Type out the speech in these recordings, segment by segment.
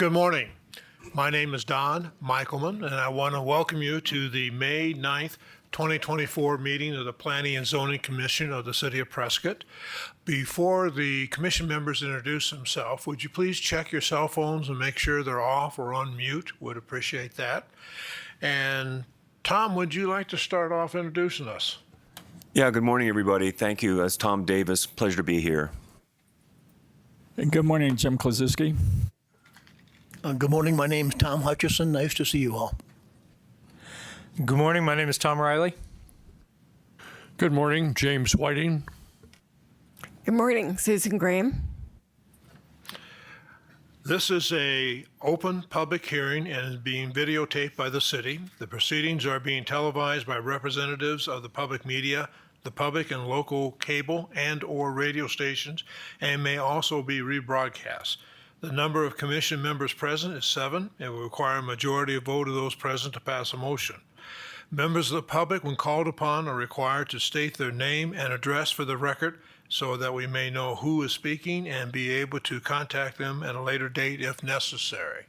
Good morning. My name is Don Michaelman, and I want to welcome you to the May 9th, 2024 meeting of the Planning and Zoning Commission of the City of Prescott. Before the commission members introduce themselves, would you please check your cell phones and make sure they're off or on mute? Would appreciate that. And Tom, would you like to start off introducing us? Yeah, good morning, everybody. Thank you. As Tom Davis, pleasure to be here. And good morning, Jim Klazuski. Good morning. My name is Tom Hutchison. Nice to see you all. Good morning. My name is Tom Riley. Good morning, James Whiting. Good morning, Susan Graham. This is a open public hearing and is being videotaped by the city. The proceedings are being televised by representatives of the public media, the public and local cable and/or radio stations, and may also be rebroadcast. The number of commission members present is 7. It will require a majority of vote of those present to pass a motion. Members of the public, when called upon, are required to state their name and address for the record so that we may know who is speaking and be able to contact them at a later date if necessary.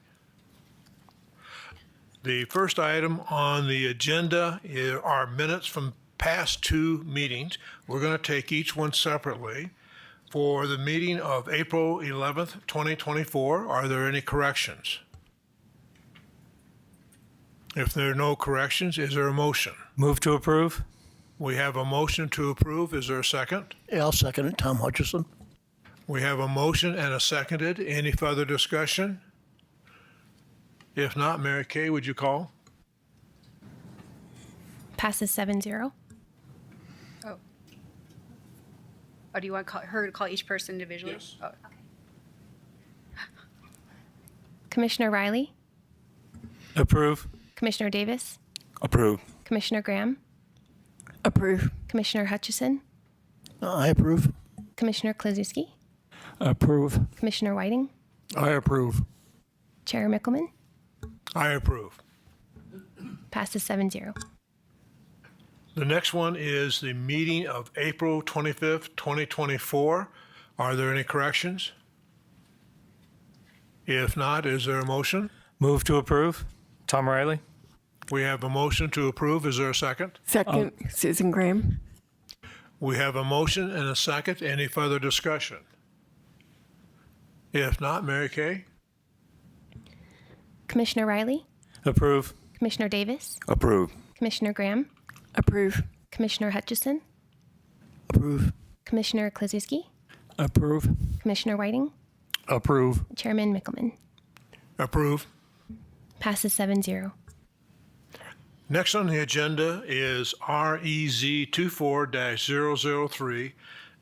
The first item on the agenda are minutes from past 2 meetings. We're going to take each one separately. For the meeting of April 11th, 2024, are there any corrections? If there are no corrections, is there a motion? Move to approve. We have a motion to approve. Is there a second? Yeah, I'll second it. Tom Hutchison. We have a motion and a seconded. Any further discussion? If not, Mary Kay, would you call? Passes 7-0. Or do you want her to call each person individually? Yes. Oh, okay. Commissioner Riley, Approve. Commissioner Davis, Approve. Commissioner Graham, Approve. Commissioner Hutchison, I approve. Commissioner Klazuski, Approve. Commissioner Whiting, I approve. Chair Mickelman. I approve. Passes 7-0. The next one is the meeting of April 25th, 2024. Are there any corrections? If not, is there a motion? Move to approve. Tom Riley. We have a motion to approve. Is there a second? Second, Susan Graham. We have a motion and a second. Any further discussion? If not, Mary Kay? Commissioner Riley, Approve. Commissioner Davis, Approve. Commissioner Graham, Approve. Commissioner Hutchison, Approve. Commissioner Klazuski, Approve. Commissioner Whiting, Approve. Chairman Mickelman. Approve. Passes 7-0. Next on the agenda is REZ 24-003,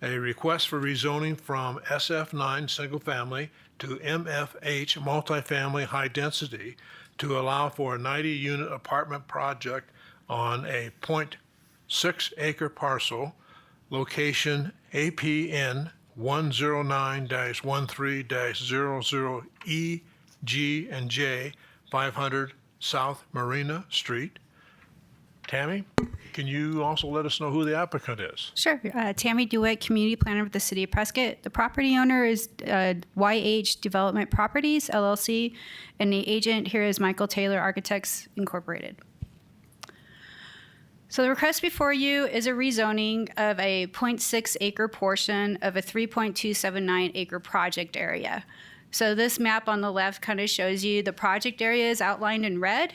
a request for rezoning from SF9 single family to MFH multifamily high density to allow for a 90-unit apartment project on a 0.6 acre parcel, location APN 109-13-00E, G, and J, 500 South Marina Street. Tammy, can you also let us know who the applicant is? Sure. Tammy DeWitt, Community Planner with the City of Prescott. The property owner is YH Development Properties, LLC, and the agent here is Michael Taylor Architects, Incorporated. So the request before you is a rezoning of a 0.6 acre portion of a 3.279 acre project area. So this map on the left kind of shows you the project area is outlined in red,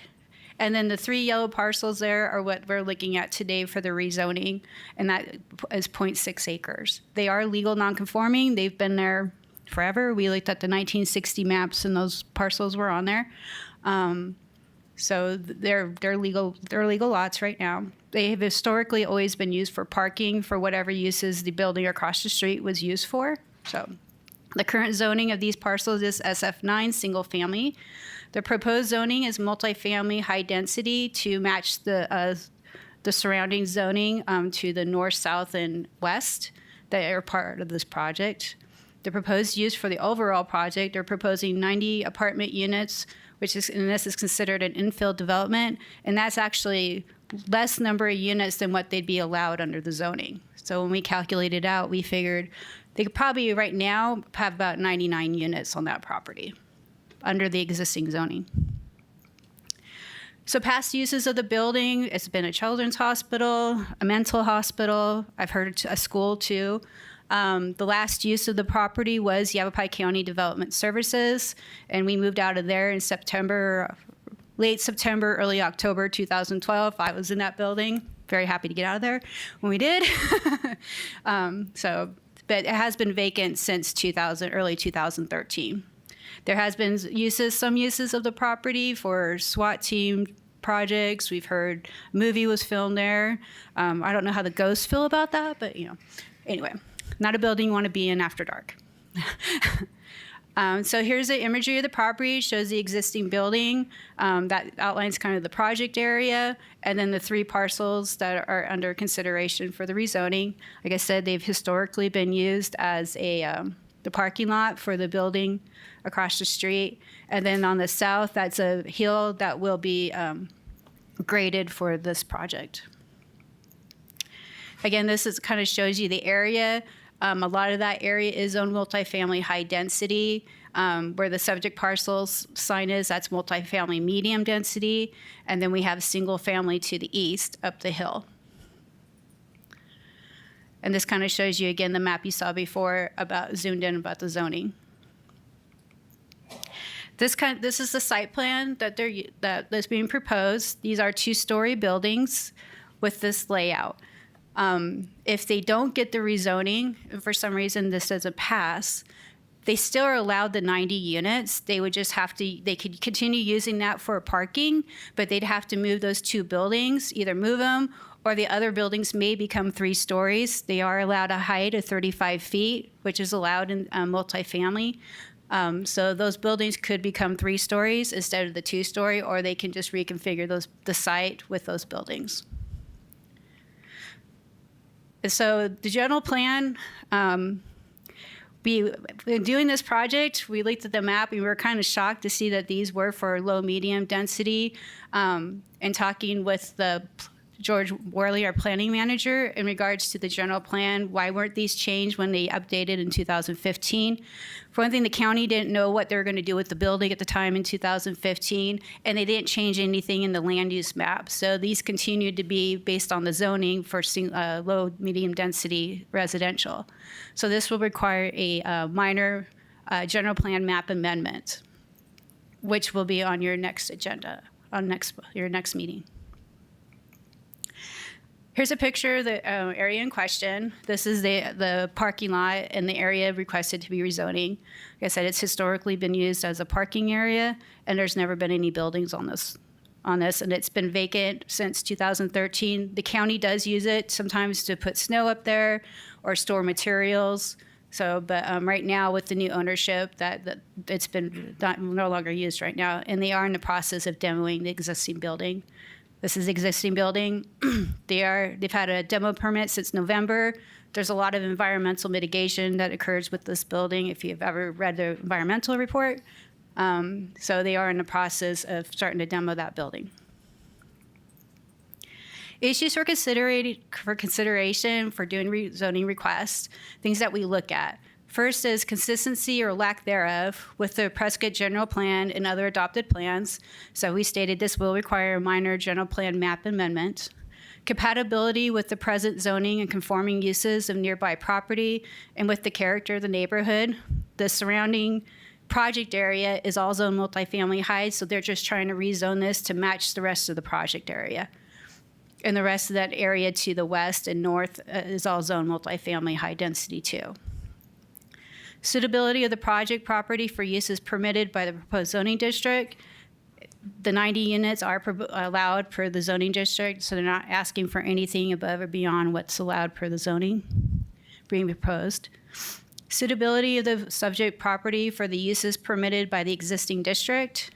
and then the 3 yellow parcels there are what we're looking at today for the rezoning, and that is 0.6 acres. They are legal nonconforming. They've been there forever. We looked at the 1960 maps, and those parcels were on there. So they're legal lots right now. They have historically always been used for parking for whatever uses the building across the street was used for. So the current zoning of these parcels is SF9 single family. The proposed zoning is multifamily high density to match the surrounding zoning to the north, south, and west that are part of this project. The proposed use for the overall project, they're proposing 90 apartment units, which is, and this is considered an infill development, and that's actually less number of units than what they'd be allowed under the zoning. So when we calculated out, we figured they could probably right now have about 99 units on that property. under the existing zoning. So past uses of the building, it's been a children's hospital, a mental hospital, I've heard a school too. The last use of the property was Yavapai County Development Services, and we moved out of there in September, late September, early October 2012. I was in that building. Very happy to get out of there when we did. But it has been vacant since early 2013. There has been some uses of the property for SWAT team projects. We've heard a movie was filmed there. I don't know how the ghosts feel about that, but anyway, not a building you want to be in after dark. So here's the imagery of the property. It shows the existing building that outlines kind of the project area, and then the 3 parcels that are under consideration for the rezoning. Like I said, they've historically been used as the parking lot for the building across the street. And then on the south, that's a hill that will be graded for this project. Again, this kind of shows you the area. A lot of that area is zoned multifamily high density. Where the subject parcels sign is, that's multifamily medium density. And then we have single family to the east up the hill. And this kind of shows you, again, the map you saw before zoomed in about the zoning. This is the site plan that's being proposed. These are 2-story buildings with this layout. If they don't get the rezoning, and for some reason this doesn't pass, they still are allowed the 90 units. They would just they could continue using that for parking, but they'd have to move those 2 buildings, either move them or the other buildings may become 3 stories. They are allowed a height of 35 feet, which is allowed in multifamily. So those buildings could become 3 stories instead of the 2-story, or they can just reconfigure the site with those buildings. So the general plan, in doing this project, we looked at the map and we were kind of shocked to see that these were for low medium density. And talking with George Worley, our planning manager, in regards to the general plan, why weren't these changed when they updated in 2015? For one thing, the county didn't know what they were going to do with the building at the time in 2015, and they didn't change anything in the land use map. So these continued to be based on the zoning for low, medium density residential. So this will require a minor general plan map amendment, which will be on your next agenda, your next meeting. Here's a picture of the area in question. This is the parking lot and the area requested to be rezoning. Like I said, it's historically been used as a parking area, and there's never been any buildings on this, and it's been vacant since 2013. The county does use it sometimes to put snow up there or store materials. So, but right now with the new ownership, that it's been no longer used right now, and they are in the process of demoing the existing building. This is the existing building. They've had a demo permit since November. There's a lot of environmental mitigation that occurs with this building, if you've ever read the environmental report. So they are in the process of starting to demo that building. Issues for consideration for doing rezoning requests, things that we look at. First is consistency or lack thereof with the Prescott General Plan and other adopted plans. So we stated this will require a minor general plan map amendment. Compatibility with the present zoning and conforming uses of nearby property and with the character of the neighborhood. The surrounding project area is all zone multifamily high, so they're just trying to rezone this to match the rest of the project area. And the rest of that area to the west and north is all zone multifamily high density too. Suitability of the project property for uses permitted by the proposed zoning district. The 90 units are allowed per the zoning district, so they're not asking for anything above or beyond what's allowed per the zoning being proposed. Suitability of the subject property for the uses permitted by the existing district.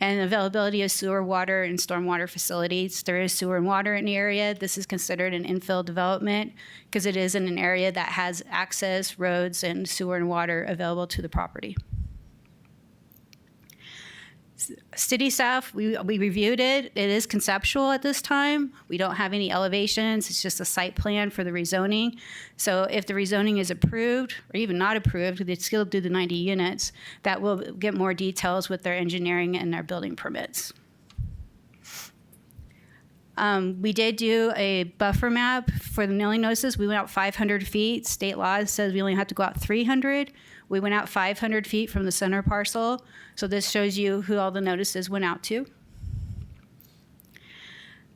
And availability of sewer, water, and stormwater facilities. There is sewer and water in the area. This is considered an infill development because it is in an area that has access, roads, and sewer and water available to the property. City staff, we reviewed it. It is conceptual at this time. We don't have any elevations. It's just a site plan for the rezoning. So if the rezoning is approved or even not approved, they'd still do the 90 units. That will get more details with their engineering and their building permits. We did do a buffer map for the mailing notices. We went out 500 feet. State law says we only have to go out 300. We went out 500 feet from the center parcel. So this shows you who all the notices went out to.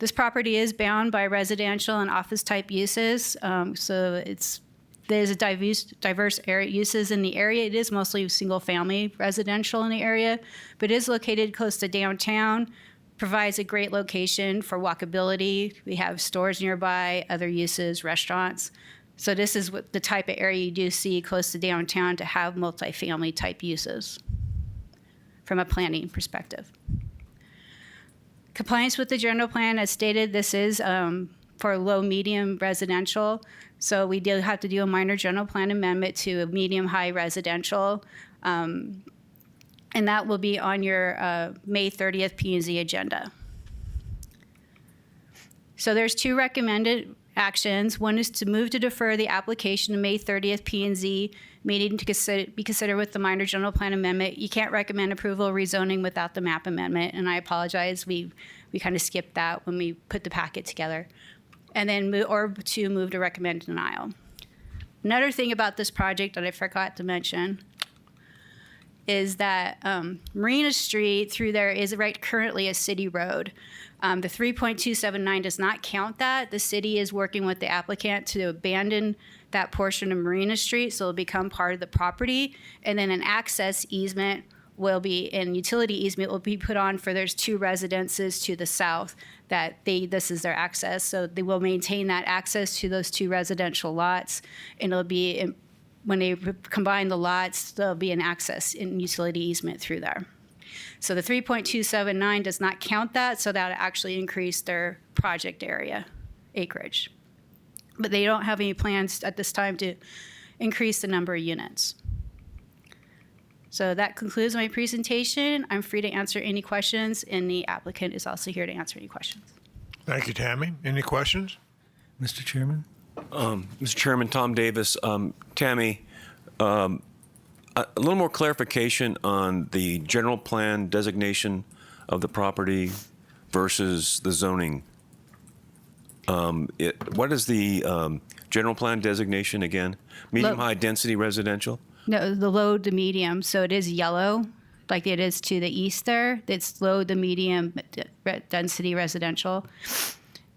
This property is bound by residential and office type uses. There's a diverse area uses in the area. It is mostly single family residential in the area, but it is located close to downtown. Provides a great location for walkability. We have stores nearby, other uses, restaurants. So this is what the type of area you do see close to downtown to have multifamily type uses from a planning perspective. Compliance with the general plan, as stated, this is for low-medium residential. So we do have to do a minor general plan amendment to a medium-high residential. And that will be on your May 30th P&Z agenda. So there's two recommended actions. One is to move to defer the application to May 30th P&Z meeting to be considered with the minor general plan amendment. You can't recommend approval of rezoning without the map amendment, and I apologize. We kind of skipped that when we put the packet together. And then move to recommend denial. Another thing about this project that I forgot to mention is that Marina Street through there is currently a city road. The 3.279 does not count that. The city is working with the applicant to abandon that portion of Marina Street, so it'll become part of the property. And then an access easement and utility easement will be put on for there's two residences to the south that this is their access. So they will maintain that access to those two residential lots, and it'll be when they combine the lots, there'll be an access and utility easement through there. So the 3.279 does not count that, so that actually increased their project area acreage. But they don't have any plans at this time to increase the number of units. So that concludes my presentation. I'm free to answer any questions, and the applicant is also here to answer any questions. Thank you, Tammy. Any questions? Mr. Chairman? Mr. Chairman, Tom Davis. Tammy, a little more clarification on the general plan designation of the property versus the zoning. What is the general plan designation again? Medium-high density residential? No, the low to medium, so it is yellow, like it is to the east there. It's low to medium density residential.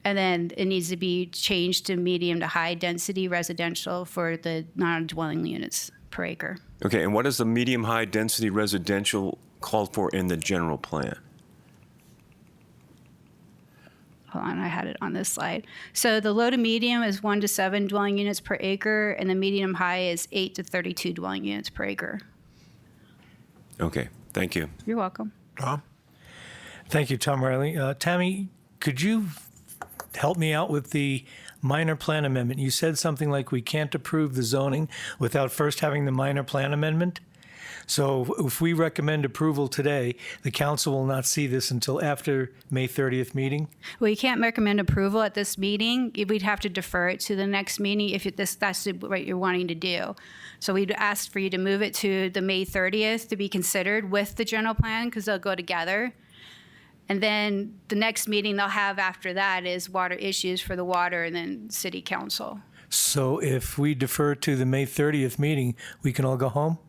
And then it needs to be changed to medium to high density residential for the non-dwelling units per acre. Okay, and what is the medium-high density residential called for in the general plan? Hold on, I had it on this slide. So the low to medium is 1 to 7 dwelling units per acre, and the medium high is 8 to 32 dwelling units per acre. Okay, thank you. You're welcome. Tom? Thank you, Tom Riley. Tammy, could you help me out with the minor plan amendment? You said something like we can't approve the zoning without first having the minor plan amendment. So if we recommend approval today, the council will not see this until after May 30th meeting? Well, you can't recommend approval at this meeting. We'd have to defer it to the next meeting if that's what you're wanting to do. So we'd ask for you to move it to the May 30th to be considered with the general plan because they'll go together. And then the next meeting they'll have after that is water issues for the water and then city council. So if we defer to the May 30th meeting, we can all go home?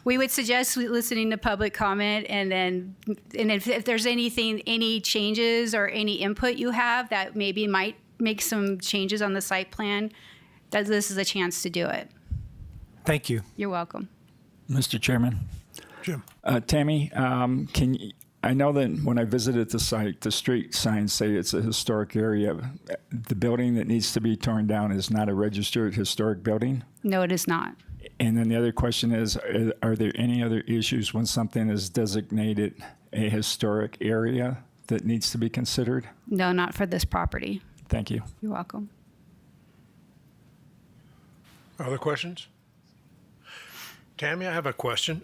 We would suggest listening to public comment, and if there's any changes or any input you have that maybe might make some changes on the site plan, this is a chance to do it. Thank you. You're welcome. Mr. Chairman. Jim? Tammy, I know that when I visited the site, the street signs say it's a historic area. The building that needs to be torn down is not a registered historic building? No, it is not. And then the other question is, are there any other issues when something is designated a historic area that needs to be considered? No, not for this property. Thank you. You're welcome. Other questions? Tammy, I have a question.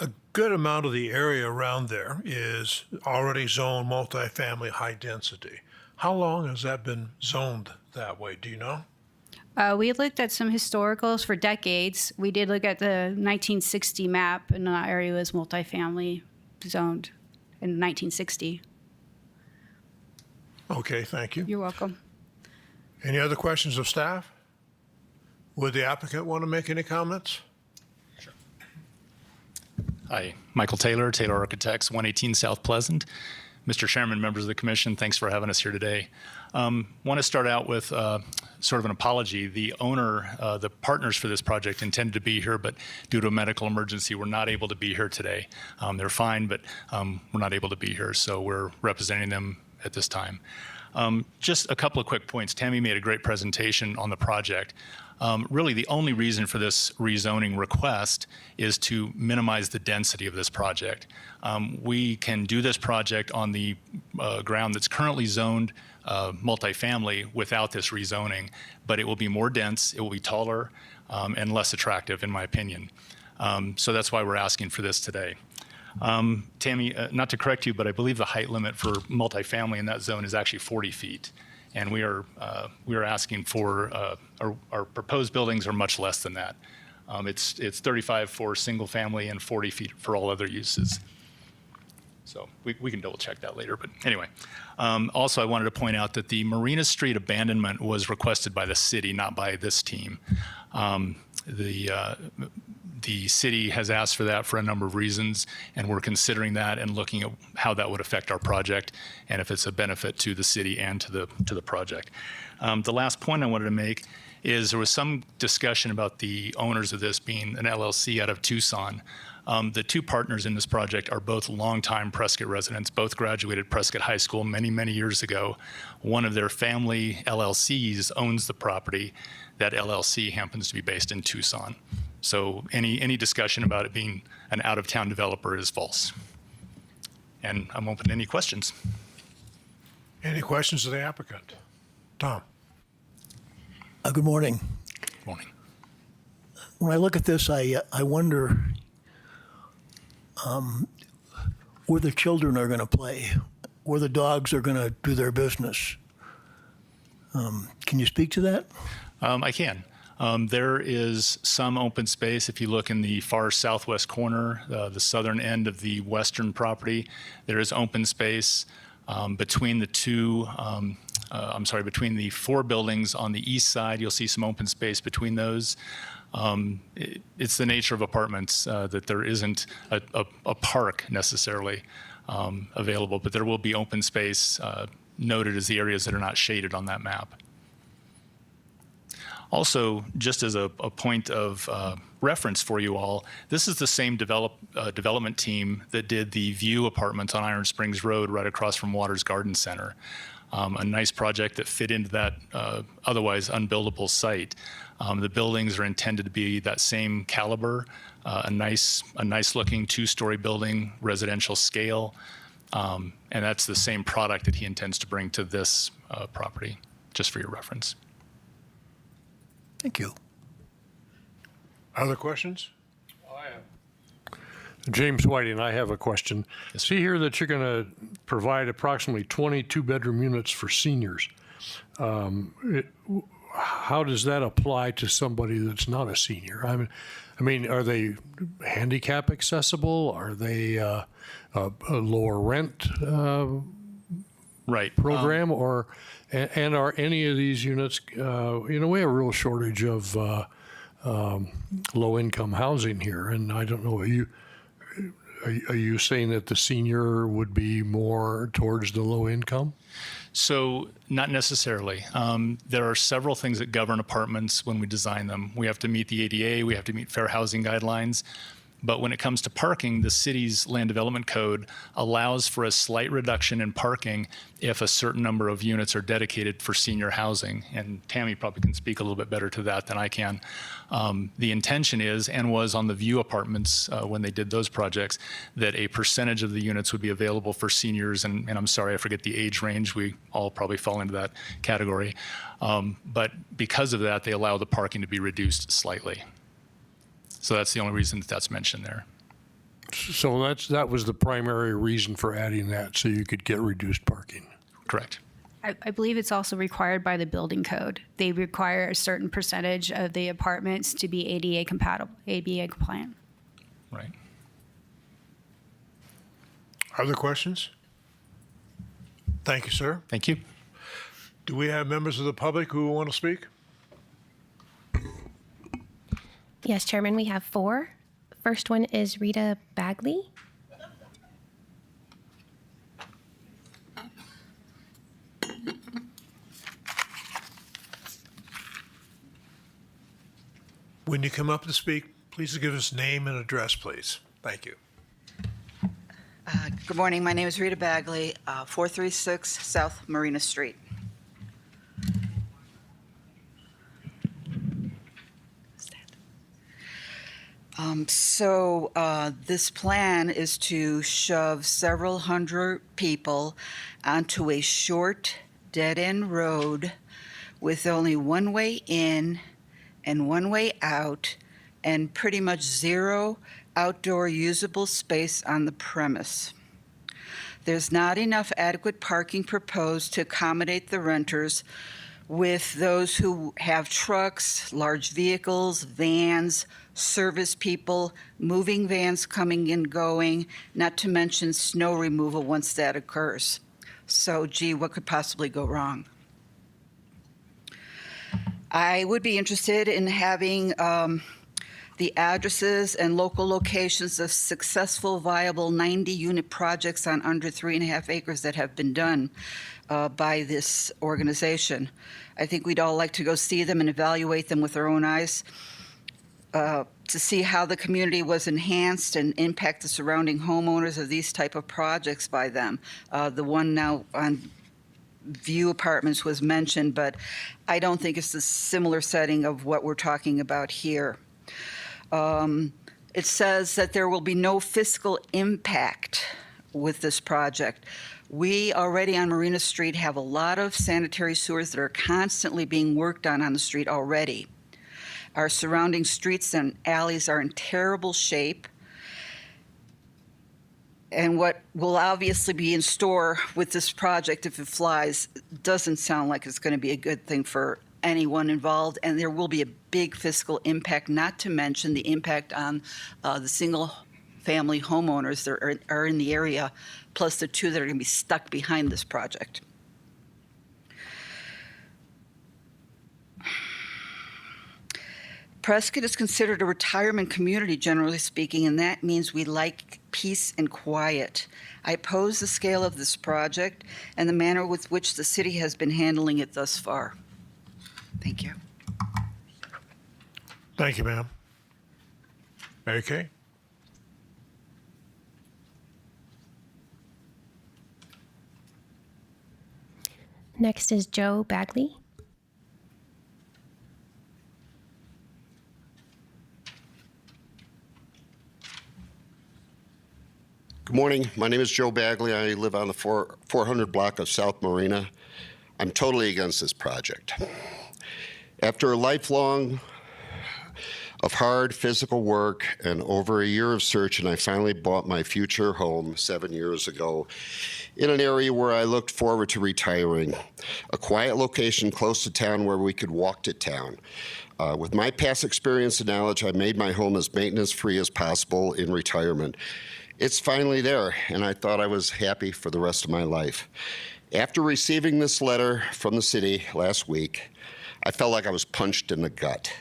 a good amount of the area around there is already zoned multifamily high density. How long has that been zoned that way? Do you know? We looked at some historicals for decades. We did look at the 1960 map, and that area was multifamily zoned in 1960. Okay, thank you. You're welcome. Any other questions of staff? Would the applicant want to make any comments? Hi, Michael Taylor, Taylor Architects, 118 South Pleasant. Mr. Chairman, members of the commission, thanks for having us here today. Want to start out with sort of an apology. The owner, the partners for this project intended to be here, but due to a medical emergency, we're not able to be here today. They're fine, but we're not able to be here, so we're representing them at this time. Just a couple of quick points. Tammy made a great presentation on the project. Really, the only reason for this rezoning request is to minimize the density of this project. We can do this project on the ground that's currently zoned multifamily without this rezoning, but it will be more dense, it will be taller, and less attractive, in my opinion. So that's why we're asking for this today. Tammy, not to correct you, but I believe the height limit for multifamily in that zone is actually 40 feet. And we are asking for, our proposed buildings are much less than that. It's 35 for single family and 40 feet for all other uses. So we can double check that later, but anyway. Also, I wanted to point out that the Marina Street abandonment was requested by the city, not by this team. The city has asked for that for a number of reasons, and we're considering that and looking at how that would affect our project and if it's a benefit to the city and to the project. The last point I wanted to make is there was some discussion about the owners of this being an LLC out of Tucson. The two partners in this project are both longtime Prescott residents, both graduated Prescott High School many, many years ago. One of their family LLCs owns the property. That LLC happens to be based in Tucson. So any discussion about it being an out-of-town developer is false. And I'm open to any questions. Any questions of the applicant? Tom? Good morning. Good morning. When I look at this, I wonder where the children are going to play, where the dogs are going to do their business. Can you speak to that? I can. There is some open space. If you look in the far southwest corner, the southern end of the western property, there is open space between the between the four buildings on the east side. You'll see some open space between those. It's the nature of apartments that there isn't a park necessarily available, but there will be open space noted as the areas that are not shaded on that map. Also, just as a point of reference for you all, this is the same development team that did the View Apartments on Iron Springs Road right across from Waters Garden Center. A nice project that fit into that otherwise unbuildable site. The buildings are intended to be that same caliber, a nice looking two-story building, residential scale, and that's the same product that he intends to bring to this property, just for your reference. Thank you. Other questions? James Whiting, I have a question. See here that you're going to provide approximately 20 two-bedroom units for seniors. How does that apply to somebody that's not a senior? I mean, are they handicap accessible? Are they a lower rent Right. program? And are any of these units, we have a real shortage of low-income housing here, and I don't know, are you saying that the senior would be more towards the low income? So not necessarily. There are several things that govern apartments when we design them. We have to meet the ADA, we have to meet fair housing guidelines. But when it comes to parking, the city's land development code allows for a slight reduction in parking if a certain number of units are dedicated for senior housing. And Tammy probably can speak a little bit better to that than I can. The intention is, and was on the View Apartments when they did those projects, that a percentage of the units would be available for seniors. And I'm sorry, I forget the age range. We all probably fall into that category. But because of that, they allow the parking to be reduced slightly. So that's the only reason that that's mentioned there. So that was the primary reason for adding that, so you could get reduced parking. Correct. I believe it's also required by the building code. They require a certain percentage of the apartments to be ADA compatible, ADA compliant. Right. Other questions? Thank you, sir. Thank you. Do we have members of the public who want to speak? Yes, Chairman, we have 4. First one is Rita Bagley. When you come up to speak, please give us name and address, please. Thank you. Good morning. My name is Rita Bagley, 436 South Marina Street. This plan is to shove several hundred people onto a short dead-end road with only one way in and one way out and pretty much zero outdoor usable space on the premise. There's not enough adequate parking proposed to accommodate the renters, with those who have trucks, large vehicles, vans, service people, moving vans coming and going, not to mention snow removal once that occurs. So, gee, what could possibly go wrong? I would be interested in having the addresses and local locations of successful, viable 90-unit projects on under 3.5 acres that have been done by this organization. I think we'd all like to go see them and evaluate them with our own eyes to see how the community was enhanced and impact the surrounding homeowners of these type of projects by them. The one now on View Apartments was mentioned, but I don't think it's a similar setting of what we're talking about here. It says that there will be no fiscal impact with this project. We already on Marina Street have a lot of sanitary sewers that are constantly being worked on the street already. Our surrounding streets and alleys are in terrible shape. And what will obviously be in store with this project, if it flies, doesn't sound like it's going to be a good thing for anyone involved. And there will be a big fiscal impact, not to mention the impact on the single-family homeowners that are in the area, plus the 2 that are going to be stuck behind this project. Prescott is considered a retirement community, generally speaking, and that means we like peace and quiet. I oppose the scale of this project and the manner with which the city has been handling it thus far. Thank you. Thank you, ma'am. Mary Kay? Next is Joe Bagley. Good morning. My name is Joe Bagley. I live on the 400 block of South Marina. I'm totally against this project. After a lifelong of hard physical work and over a year of searching, I finally bought my future home 7 years ago in an area where I looked forward to retiring, a quiet location close to town where we could walk to town. With my past experience and knowledge, I made my home as maintenance-free as possible in retirement. It's finally there, and I thought I was happy for the rest of my life. After receiving this letter from the city last week, I felt like I was punched in the gut.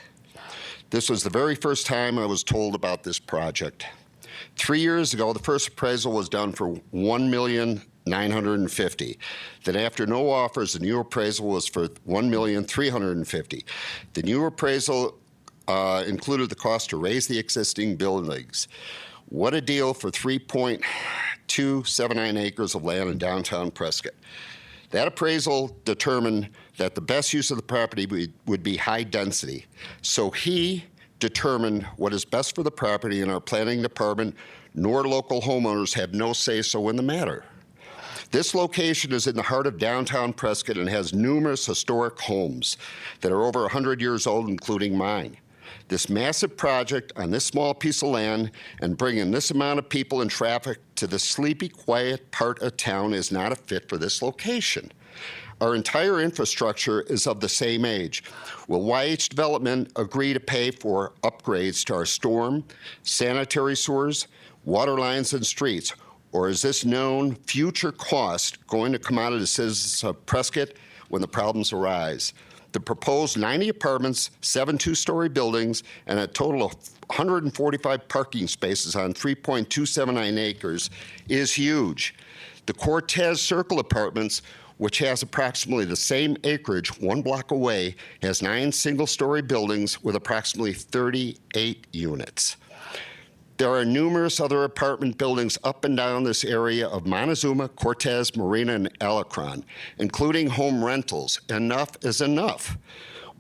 This was the very first time I was told about this project. 3 years ago, the first appraisal was done for $1,950,000. Then after no offers, the new appraisal was for $1,350,000. The new appraisal included the cost to raise the existing buildings. What a deal for 3.279 acres of land in downtown Prescott. That appraisal determined that the best use of the property would be high density. So he determined what is best for the property, and our planning department nor local homeowners have no say-so in the matter. This location is in the heart of downtown Prescott and has numerous historic homes that are over 100 years old, including mine. This massive project on this small piece of land and bringing this amount of people and traffic to the sleepy, quiet part of town is not a fit for this location. Our entire infrastructure is of the same age. Will YH Development agree to pay for upgrades to our storm, sanitary sewers, water lines, and streets? Or is this known future cost going to come out of the citizens of Prescott when the problems arise? The proposed 90 apartments, 7 two-story buildings, and a total of 145 parking spaces on 3.279 acres is huge. The Cortez Circle Apartments, which has approximately the same acreage 1 block away, has 9 single-story buildings with approximately 38 units. There are numerous other apartment buildings up and down this area of Montezuma, Cortez, Marina, and Alacron, including home rentals. Enough is enough.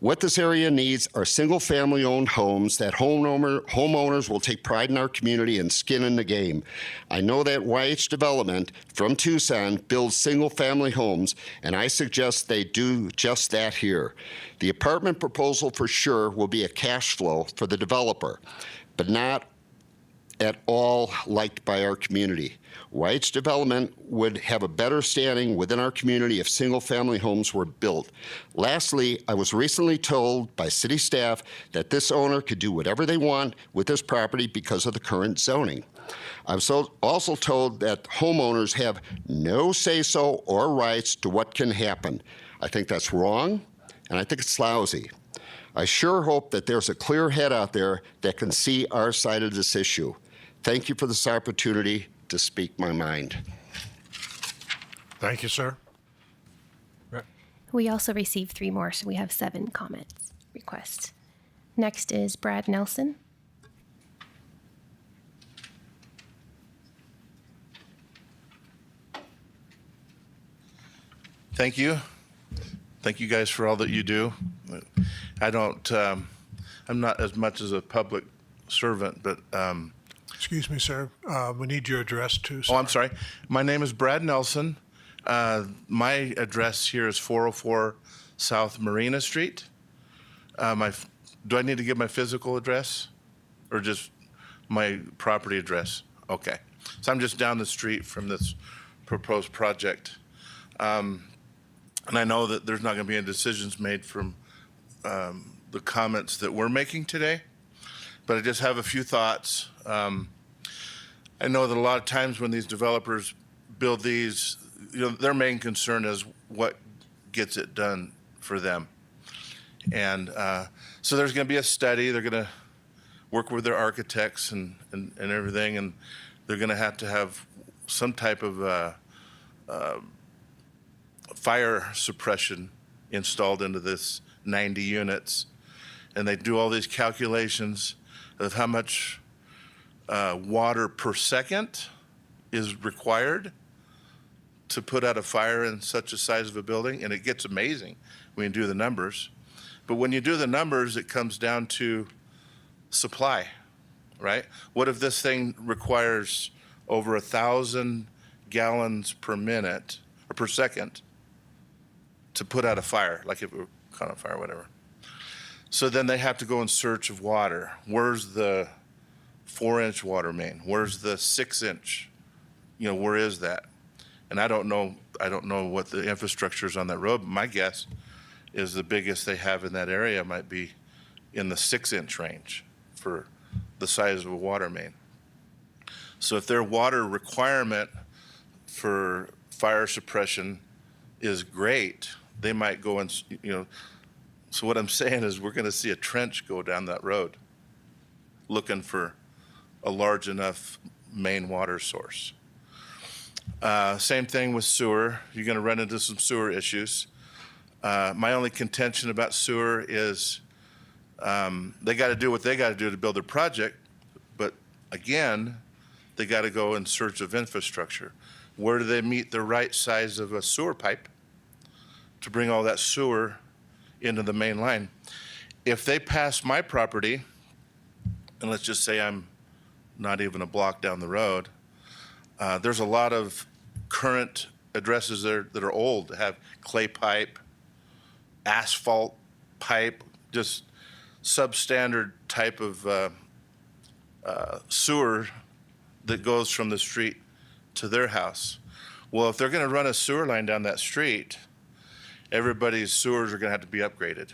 What this area needs are single-family owned homes that homeowners will take pride in our community and skin in the game. I know that YH Development from Tucson builds single-family homes, and I suggest they do just that here. The apartment proposal for sure will be a cash flow for the developer, but not at all liked by our community. YH Development would have a better standing within our community if single-family homes were built. Lastly, I was recently told by city staff that this owner could do whatever they want with this property because of the current zoning. I was also told that homeowners have no say-so or rights to what can happen. I think that's wrong, and I think it's lousy. I sure hope that there's a clear head out there that can see our side of this issue. Thank you for this opportunity to speak my mind. Thank you, sir. We also received 3 more, so we have 7 comments requests. Next is Brad Nelson. Thank you. Thank you guys for all that you do. I don't, I'm not as much as a public servant, but Excuse me, sir. We need your address too, sir. oh, I'm sorry. My name is Brad Nelson. My address here is 404 South Marina Street. Do I need to give my physical address or just my property address? Okay. So I'm just down the street from this proposed project. And I know that there's not going to be any decisions made from the comments that we're making today, but I just have a few thoughts. I know that a lot of times when these developers build these, their main concern is what gets it done for them. And so there's going to be a study. They're going to work with their architects and everything, and they're going to have some type of fire suppression installed into this 90 units. And they do all these calculations of how much water per second is required to put out a fire in such a size of a building, and it gets amazing when you do the numbers. But when you do the numbers, it comes down to supply, right? What if this thing requires over 1,000 gallons per minute or per second to put out a fire, like if it were caught on fire or whatever? So then they have to go in search of water. Where's the 4-inch water main? Where's the 6-inch? Where is that? And I don't know what the infrastructure is on that road. But my guess is the biggest they have in that area might be in the 6-inch range for the size of a water main. So if their water requirement for fire suppression is great, they might go and, so what I'm saying is we're going to see a trench go down that road looking for a large enough main water source. Same thing with sewer. You're going to run into some sewer issues. My only contention about sewer is they got to do what they got to do to build their project, but again, they got to go in search of infrastructure. Where do they meet the right size of a sewer pipe to bring all that sewer into the main line? If they pass my property, and let's just say I'm not even a block down the road, there's a lot of current addresses that are old that have clay pipe, asphalt pipe, just substandard type of sewer that goes from the street to their house. Well, if they're going to run a sewer line down that street, everybody's sewers are going to have to be upgraded.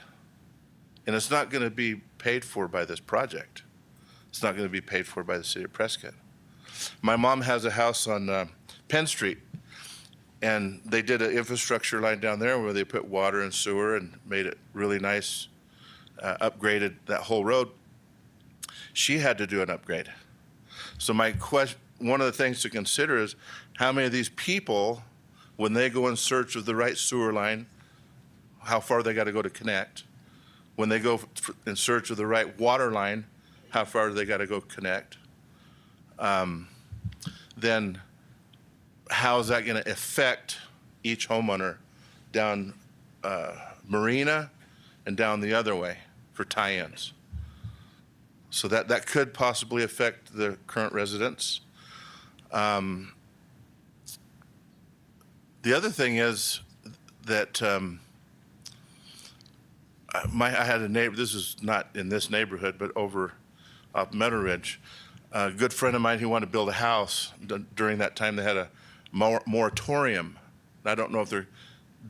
And it's not going to be paid for by this project. It's not going to be paid for by the city of Prescott. My mom has a house on Penn Street, and they did an infrastructure line down there where they put water and sewer and made it really nice, upgraded that whole road. She had to do an upgrade. So my question, one of the things to consider is how many of these people, when they go in search of the right sewer line, how far they got to go to connect. When they go in search of the right water line, how far do they got to go connect? Then how is that going to affect each homeowner down Marina and down the other way for tie-ins? So that could possibly affect the current residents. The other thing is that I had a neighbor, this is not in this neighborhood, but over up Meadow Ridge, a good friend of mine who wanted to build a house. During that time, they had a moratorium. I don't know if they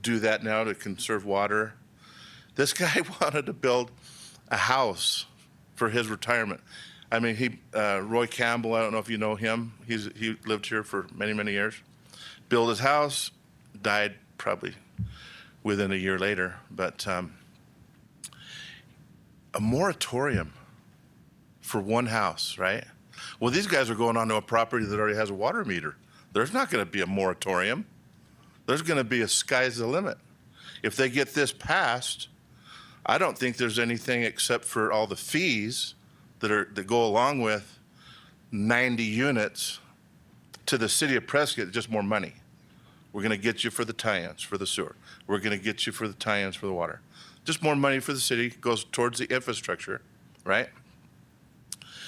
do that now to conserve water. This guy wanted to build a house for his retirement. I mean, Roy Campbell, I don't know if you know him. He lived here for many, many years. Built his house, died probably within a year later. But a moratorium for one house, right? Well, these guys are going onto a property that already has a water meter. There's not going to be a moratorium. There's going to be a sky's the limit. If they get this passed, I don't think there's anything except for all the fees that go along with 90 units to the city of Prescott, just more money. We're going to get you for the tie-ins for the sewer. We're going to get you for the tie-ins for the water. Just more money for the city, goes towards the infrastructure, right?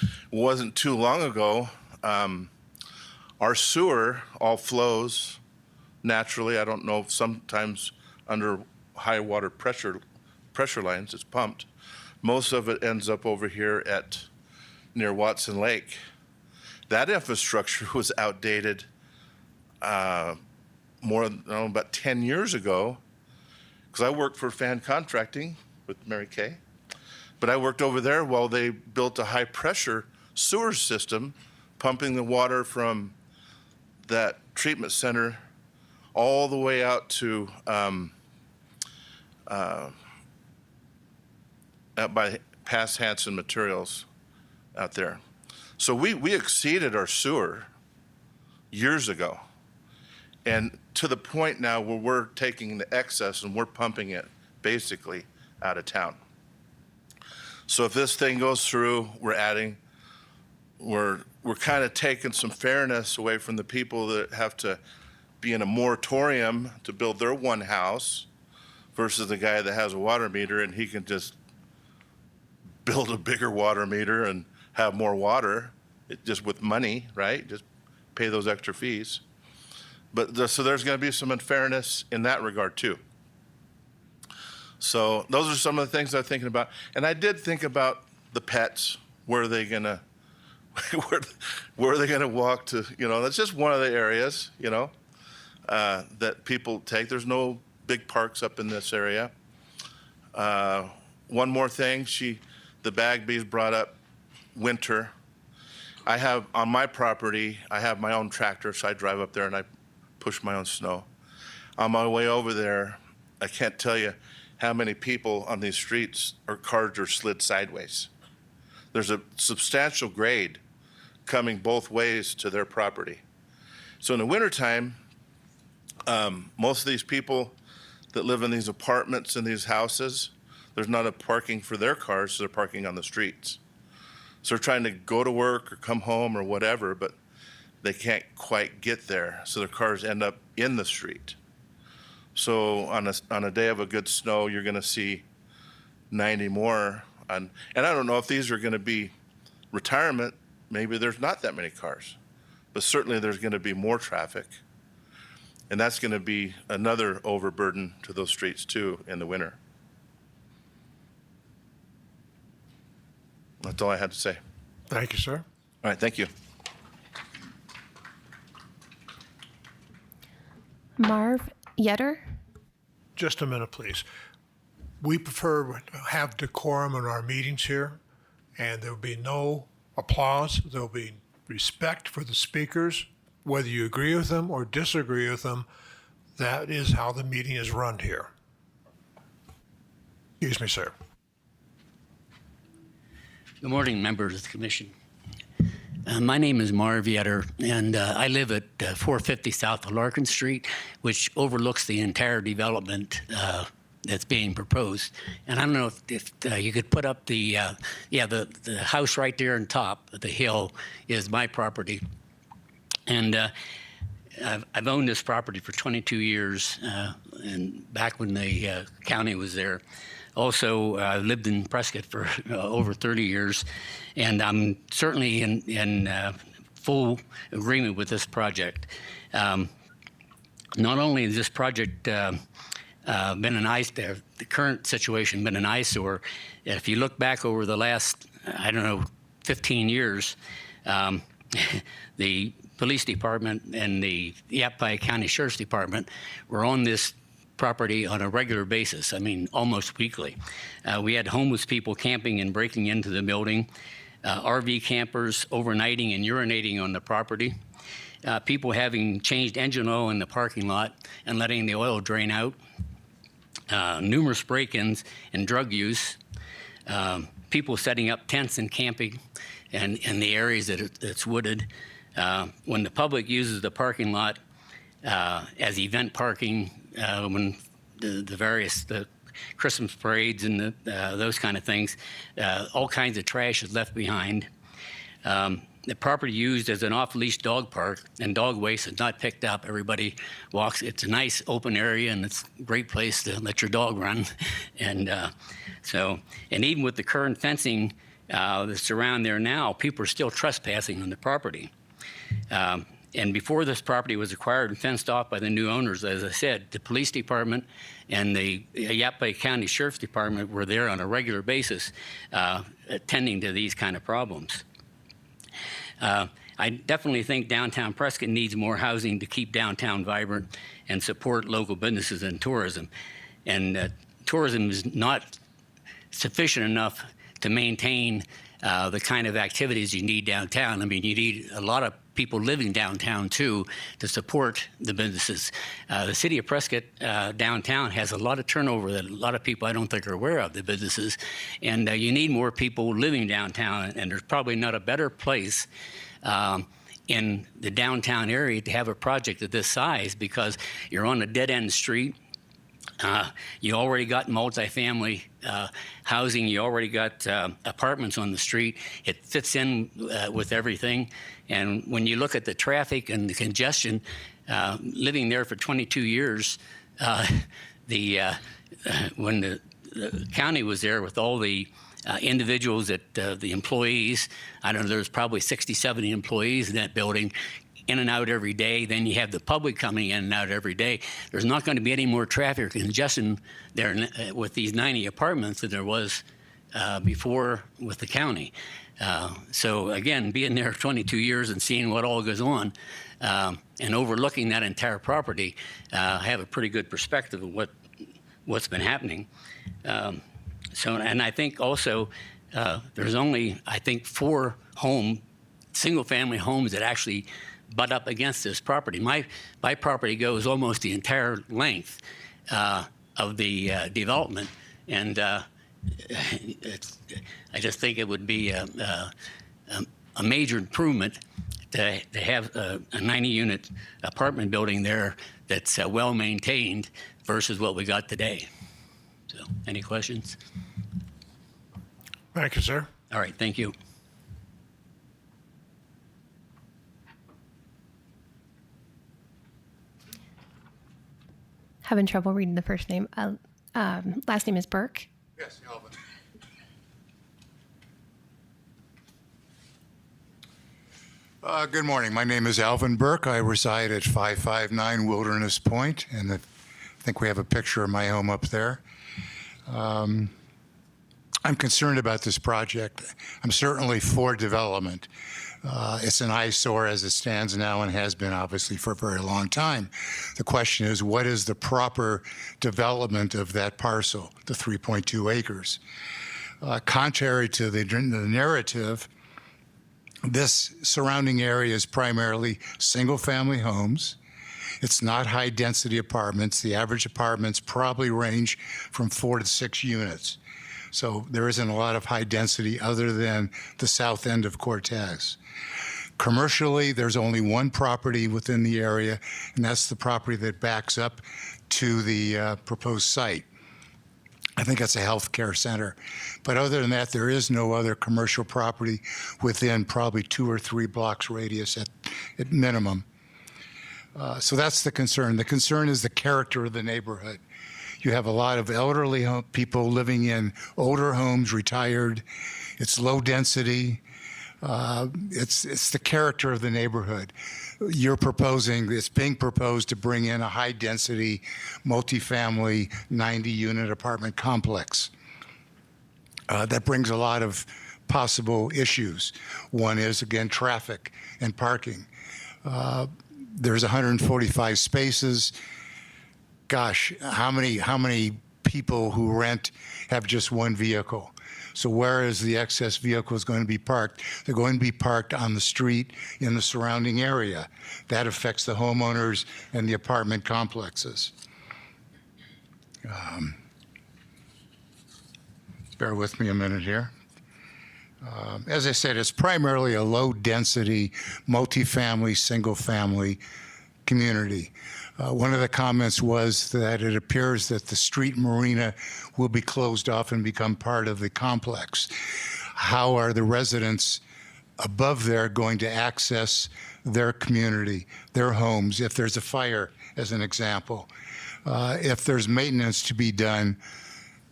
It wasn't too long ago, our sewer all flows naturally. I don't know, sometimes under high water pressure lines, it's pumped. Most of it ends up over here near Watson Lake. That infrastructure was outdated about 10 years ago, because I worked for Fan Contracting with Mary Kay. But I worked over there while they built a high pressure sewer system, pumping the water from that treatment center all the way out to out by past Hanson Materials out there. So we exceeded our sewer years ago. And to the point now where we're taking the excess and we're pumping it basically out of town. So if this thing goes through, we're kind of taking some fairness away from the people that have to be in a moratorium to build their one house versus the guy that has a water meter and he can just build a bigger water meter and have more water, just with money, right? Just pay those extra fees. But so there's going to be some unfairness in that regard too. So those are some of the things I'm thinking about. And I did think about the pets. Where are they going to, where are they going to walk to? That's just one of the areas, that people take. There's no big parks up in this area. One more thing, the Bagby's brought up winter. I have, on my property, I have my own tractor, so I drive up there and I push my own snow. On my way over there, I can't tell you how many people on these streets or cars are slid sideways. There's a substantial grade coming both ways to their property. So in the wintertime, most of these people that live in these apartments and these houses, there's not a parking for their cars, so they're parking on the streets. So they're trying to go to work or come home or whatever, but they can't quite get there, so their cars end up in the street. So on a day of a good snow, you're going to see 90 more. And I don't know if these are going to be retirement. Maybe there's not that many cars, but certainly there's going to be more traffic. And that's going to be another overburden to those streets too in the winter. That's all I had to say. Thank you, sir. All right, thank you. Marv Yetter. Just a minute, please. We prefer to have decorum in our meetings here, and there will be no applause. There will be respect for the speakers, whether you agree with them or disagree with them. That is how the meeting is run here. Excuse me, sir. Good morning, members of the commission. My name is Marv Yetter, and I live at 450 South of Larkin Street, which overlooks the entire development that's being proposed. And I don't know if you could put up the house right there on top of the hill is my property. And I've owned this property for 22 years, and back when the county was there. Also, I lived in Prescott for over 30 years, and I'm certainly in full agreement with this project. Not only has this project been an eyesore, the current situation been an eyesore. If you look back over the last, 15 years, the police department and the Yavapai County Sheriff's Department were on this property on a regular basis, almost weekly. We had homeless people camping and breaking into the building, RV campers overnighting and urinating on the property, people having changed engine oil in the parking lot and letting the oil drain out, numerous break-ins and drug use, people setting up tents and camping in the areas that it's wooded. When the public uses the parking lot as event parking, when the Christmas parades and those kind of things, all kinds of trash is left behind. The property used as an off-leash dog park, and dog waste is not picked up. Everybody walks. It's a nice open area, and it's a great place to let your dog run. And even with the current fencing that's around there now, people are still trespassing on the property. And before this property was acquired and fenced off by the new owners, as I said, the police department and the Yavapai County Sheriff's Department were there on a regular basis attending to these kind of problems. I definitely think downtown Prescott needs more housing to keep downtown vibrant and support local businesses and tourism. And tourism is not sufficient enough to maintain the kind of activities you need downtown. You need a lot of people living downtown too to support the businesses. The city of Prescott downtown has a lot of turnover that a lot of people I don't think are aware of, the businesses. And you need more people living downtown, and there's probably not a better place in the downtown area to have a project of this size, because you're on a dead-end street. You already got multifamily housing. You already got apartments on the street. It fits in with everything. And when you look at the traffic and the congestion, living there for 22 years, when the county was there with all the individuals that the employees, there's probably 60, 70 employees in that building, in and out every day. Then you have the public coming in and out every day. There's not going to be any more traffic or congestion there with these 90 apartments than there was before with the county. So again, being there 22 years and seeing what all goes on and overlooking that entire property, I have a pretty good perspective of what's been happening. And I think also there's only, 4 single-family homes that actually butt up against this property. My property goes almost the entire length of the development, and I just think it would be a major improvement to have a 90-unit apartment building there that's well maintained versus what we got today. So, any questions? Thank you, sir. All right, thank you. Having trouble reading the first name. Last name is Burke. Yes, Alvin. Good morning. My name is Alvin Burke. I reside at 559 Wilderness Point, and I think we have a picture of my home up there. I I'm concerned about this project. I'm certainly for development. It's an eyesore as it stands now and has been obviously for a very long time. The question is, what is the proper development of that parcel, the 3.2 acres? Contrary to the narrative, this surrounding area is primarily single-family homes. It's not high-density apartments. The average apartments probably range from 4 to 6 units. So there isn't a lot of high density other than the south end of Cortez. Commercially, there's only one property within the area, and that's the property that backs up to the proposed site. I think that's a healthcare center. But other than that, there is no other commercial property within probably 2 or 3 blocks radius at minimum. So that's the concern. The concern is the character of the neighborhood. You have a lot of elderly people living in older homes, retired. It's low density. It's the character of the neighborhood. It's being proposed to bring in a high density, multifamily, 90 unit apartment complex. That brings a lot of possible issues. One is, again, traffic and parking. There's 145 spaces. Gosh, how many people who rent have just one vehicle? So where is the excess vehicles going to be parked? They're going to be parked on the street in the surrounding area. That affects the homeowners and the apartment complexes. Bear with me a minute here. As I said, it's primarily a low-density, multifamily, single-family community. One of the comments was that it appears that the street marina will be closed off and become part of the complex. How are the residents above there going to access their community, their homes, if there's a fire, as an example? If there's maintenance to be done,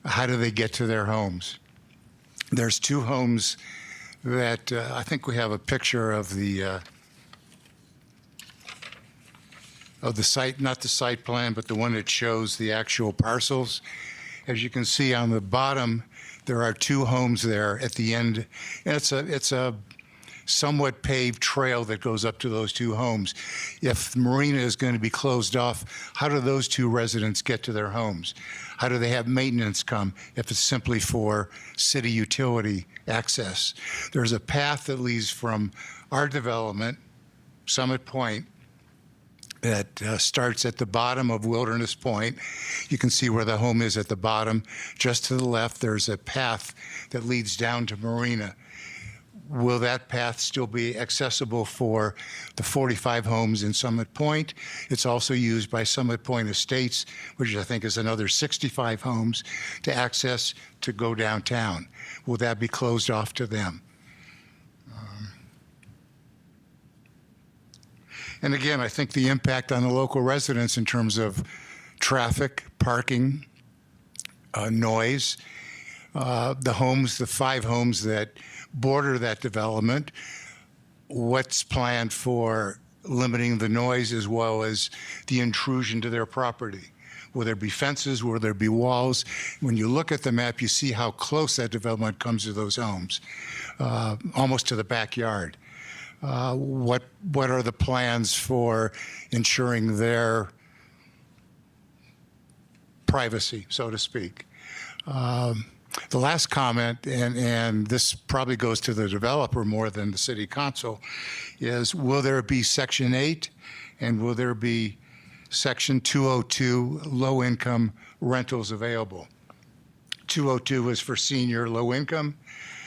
how do they get to their homes? There's 2 homes that I think we have a picture of the site, not the site plan, but the one that shows the actual parcels. As you can see on the bottom, there are 2 homes there at the end. And it's a somewhat paved trail that goes up to those 2 homes. If the marina is going to be closed off, how do those 2 residents get to their homes? How do they have maintenance come if it's simply for city utility access? There's a path that leads from our development, Summit Point, that starts at the bottom of Wilderness Point. You can see where the home is at the bottom. Just to the left, there's a path that leads down to Marina. Will that path still be accessible for the 45 homes in Summit Point? It's also used by Summit Point Estates, which I think is another 65 homes, to access to go downtown. Will that be closed off to them? And again, I think the impact on the local residents in terms of traffic, parking, noise, the homes, the 5 homes that border that development, what's planned for limiting the noise as well as the intrusion to their property? Will there be fences? Will there be walls? When you look at the map, you see how close that development comes to those homes, almost to the backyard. What are the plans for ensuring their privacy, so to speak? The last comment, and this probably goes to the developer more than the city council, is will there be Section 8 and will there be Section 202 low-income rentals available? 202 is for senior low income.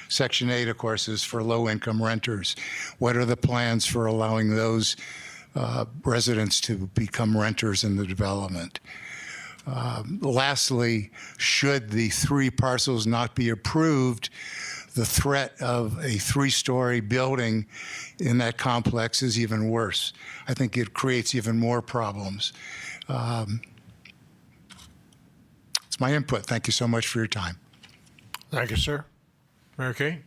Section 8, of course, is for low-income renters. What are the plans for allowing those residents to become renters in the development? Lastly, should the 3 parcels not be approved, the threat of a 3-story building in that complex is even worse. I think it creates even more problems. It's my input. Thank you so much for your time. Thank you, sir. Mary Kay?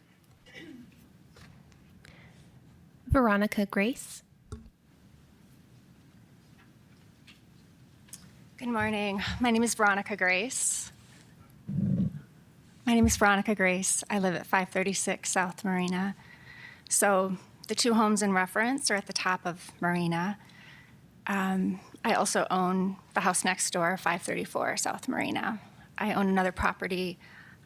Veronica Grace. Good morning. My name is Veronica Grace. My My name is Veronica Grace. I live at 536 South Marina. So the two homes in reference are at the top of Marina. I also own the house next door, 534 South Marina. I own another property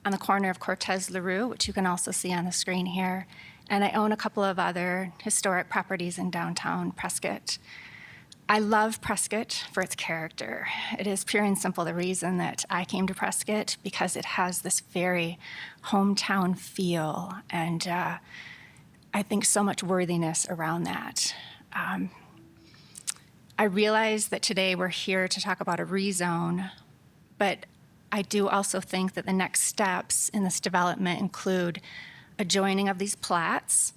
on the corner of Cortez LaRue, which you can also see on the screen here. And I own a couple of other historic properties in downtown Prescott. I love Prescott for its character. It is pure and simple the reason that I came to Prescott, because it has this very hometown feel, and I think so much worthiness around that. I realize that today we're here to talk about a rezone, but I do also think that the next steps in this development include a joining of these plats.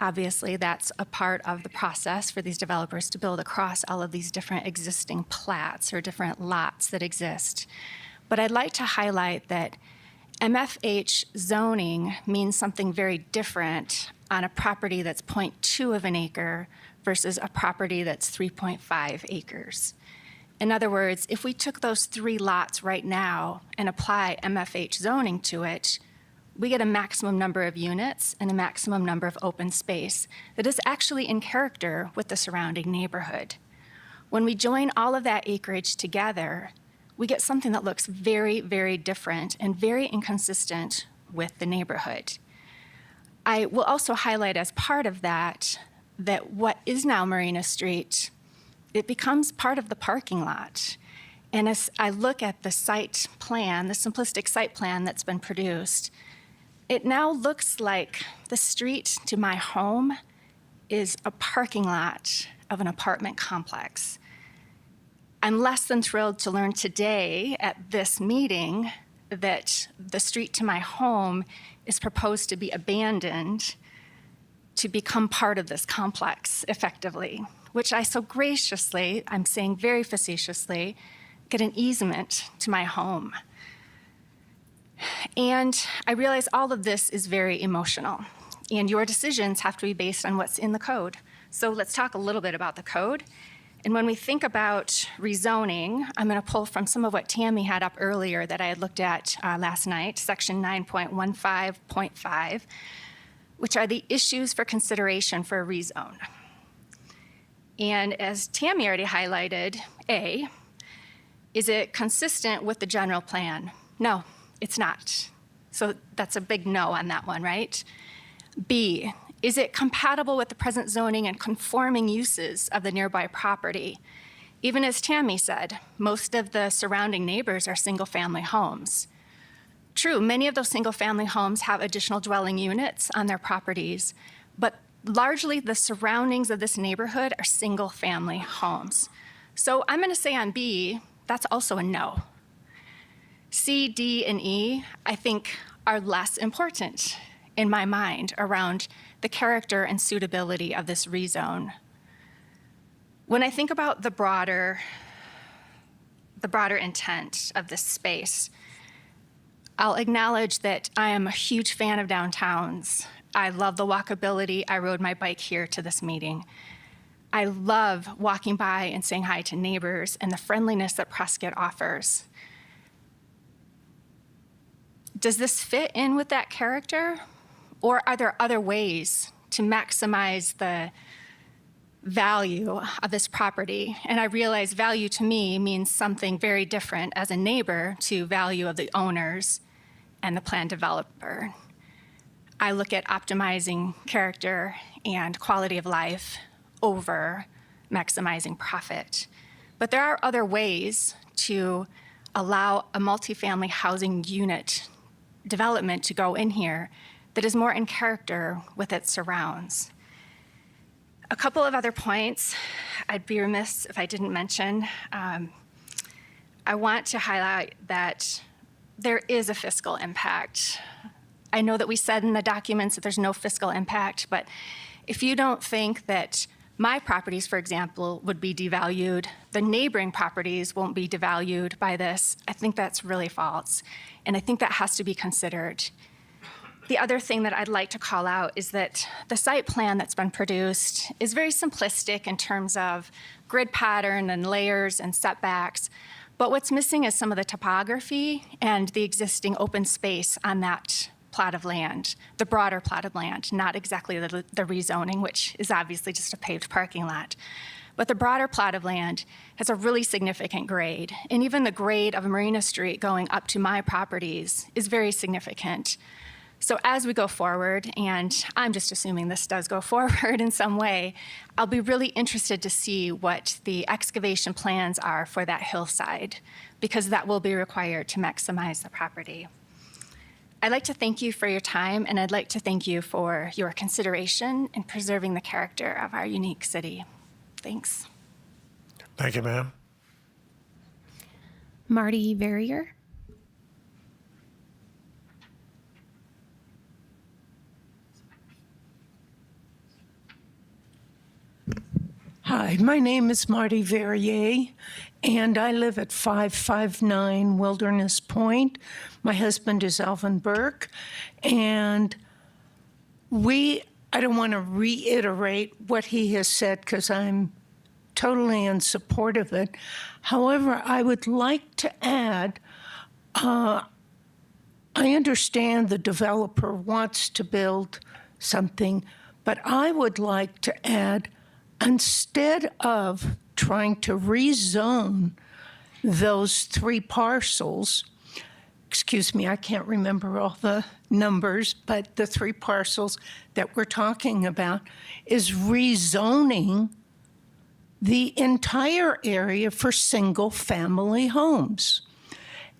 Obviously, that's a part of the process for these developers to build across all of these different existing plats or different lots that exist. But I'd like to highlight that MFH zoning means something very different on a property that's 0.2 of an acre versus a property that's 3.5 acres. In other words, if we took those 3 lots right now and apply MFH zoning to it, we get a maximum number of units and a maximum number of open space that is actually in character with the surrounding neighborhood. When we join all of that acreage together, we get something that looks very, very different and very inconsistent with the neighborhood. I will also highlight as part of that, that what is now Marina Street, it becomes part of the parking lot. And as I look at the site plan, the simplistic site plan that's been produced, it now looks like the street to my home is a parking lot of an apartment complex. I'm less than thrilled to learn today at this meeting that the street to my home is proposed to be abandoned to become part of this complex effectively, which I so graciously, I'm saying very facetiously, get an easement to my home. And I realize all of this is very emotional, and your decisions have to be based on what's in the code. So let's talk a little bit about the code. And when we think about rezoning, I'm going to pull from some of what Tammy had up earlier that I had looked at last night, section 9.15.5, which are the issues for consideration for a rezone. And as Tammy already highlighted, A, is it consistent with the general plan? No. It's not. So that's a big no on that one, right? B, is it compatible with the present zoning and conforming uses of the nearby property? Even as Tammy said, most of the surrounding neighbors are single-family homes. True, many of those single-family homes have additional dwelling units on their properties, but largely the surroundings of this neighborhood are single-family homes. So I'm going to say on B, that's also a no. C, D, and E, I think, are less important in my mind around the character and suitability of this rezone. When I think about the broader intent of this space, I'll acknowledge that I am a huge fan of downtowns. I love the walkability. I rode my bike here to this meeting. I love walking by and saying hi to neighbors and the friendliness that Prescott offers. Does this fit in with that character? Or are there other ways to maximize the value of this property? And I realize value to me means something very different as a neighbor to value of the owners and the planned developer. I look at optimizing character and quality of life over maximizing profit. But there are other ways to allow a multifamily housing unit development to go in here that is more in character with its surrounds. A couple of other points I'd be remiss if I didn't mention. I want to highlight that there is a fiscal impact. I know that we said in the documents that there's no fiscal impact, but if you don't think that my properties, for example, would be devalued, the neighboring properties won't be devalued by this, I think that's really false. And I think that has to be considered. The other thing that I'd like to call out is that the site plan that's been produced is very simplistic in terms of grid pattern and layers and setbacks, But what's missing is some of the topography and the existing open space on that plot of land, the broader plot of land, not exactly the rezoning, which is obviously just a paved parking lot. But the broader plot of land has a really significant grade. And even the grade of Marina Street going up to my properties is very significant. So as we go forward, and I'm just assuming this does go forward in some way, I'll be really interested to see what the excavation plans are for that hillside, because that will be required to maximize the property. I'd like to thank you for your time, and I'd like to thank you for your consideration in preserving the character of our unique city. Thanks. Thank you, ma'am. Marty Verrier. Hi, my name is Marty Verrier, and I live at 559 Wilderness Point. My husband is Alvin Burke, and I don't want to reiterate what he has said because I'm totally in support of it. However, I would like to add, I understand the developer wants to build something, but I would like to add, instead of trying to rezone those 3 parcels, excuse me, I can't remember all the numbers, but the 3 parcels that we're talking about is rezoning the entire area for single-family homes.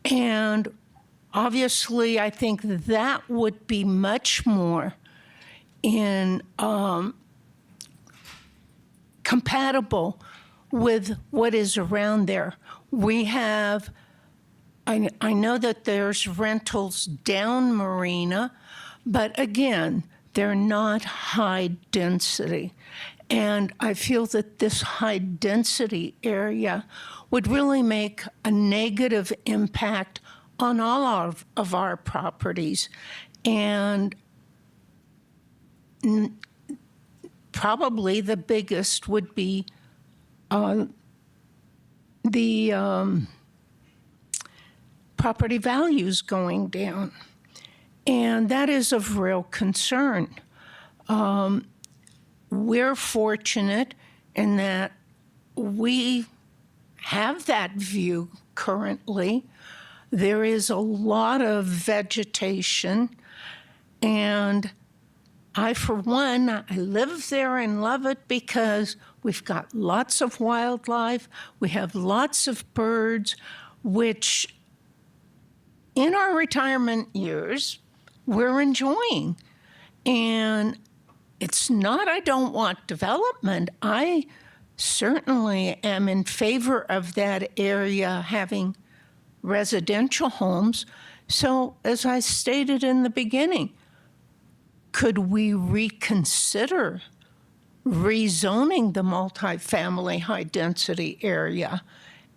And obviously, I think that would be much more compatible with what is around there. We have, I know that there's rentals down Marina, but again, they're not high density. And I feel that this high density area would really make a negative impact on all of our properties. And probably the biggest would be the property values going down. And that is of real concern. We're fortunate in that we have that view currently. There is a lot of vegetation, and I, for one, I live there and love it because we've got lots of wildlife, we have lots of birds, which in our retirement years, we're enjoying. And it's not I don't want development. I certainly am in favor of that area having residential homes. So, as I stated in the beginning, could we reconsider rezoning the multifamily high-density area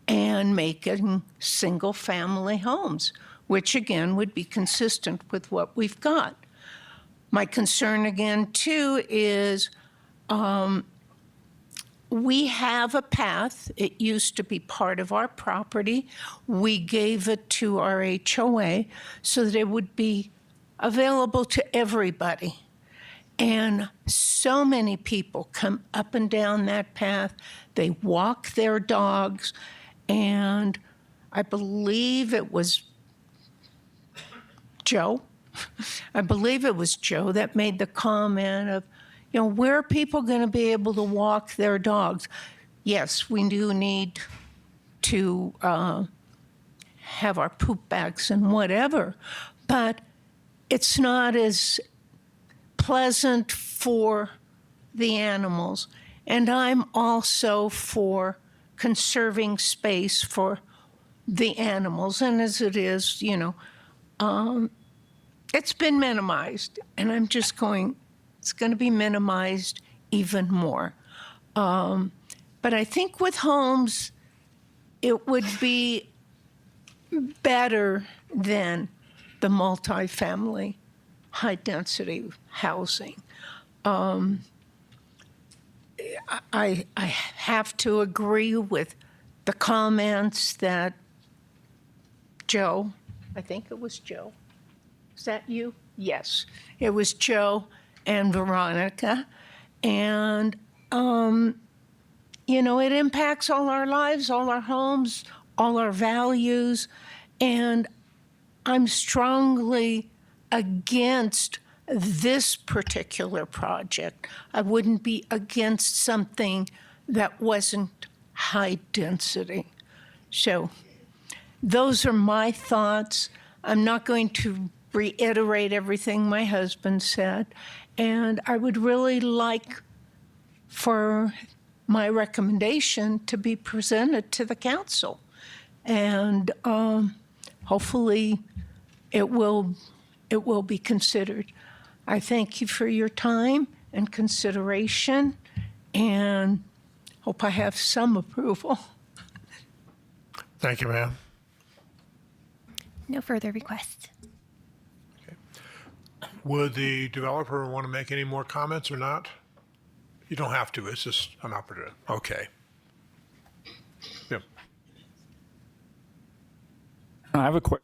and making single-family homes, which again would be consistent with what we've got? My concern again, too, is we have a path. It used to be part of our property. We gave it to our HOA so that it would be available to everybody. And so many people come up and down that path. They walk their dogs. And I believe it was Joe. I believe it was Joe that made the comment of, you know, where are people going to be able to walk their dogs? Yes, we do need to have our poop bags and whatever, but it's not as pleasant for the animals. And I'm also for conserving space for the animals. And as it is, you know, it's been minimized. And I'm just going, it's going to be minimized even more. But I think with homes, it would be better than the multifamily high-density housing. I have to agree with the comments that Joe. I think it was Joe. Is that you? Yes. It was Joe and Veronica. And, you know, it impacts all our lives, all our homes, all our values. And I'm strongly against this particular project. I wouldn't be against something that wasn't high density. So those are my thoughts. I'm not going to reiterate everything my husband said. And I would really like for my recommendation to be presented to the council. And hopefully it will be considered. I thank you for your time and consideration and hope I have some approval. Thank you, ma'am. No further requests. Would the developer want to make any more comments or not? You don't have to. It's just an opportunity. Okay. Yep. I have a question.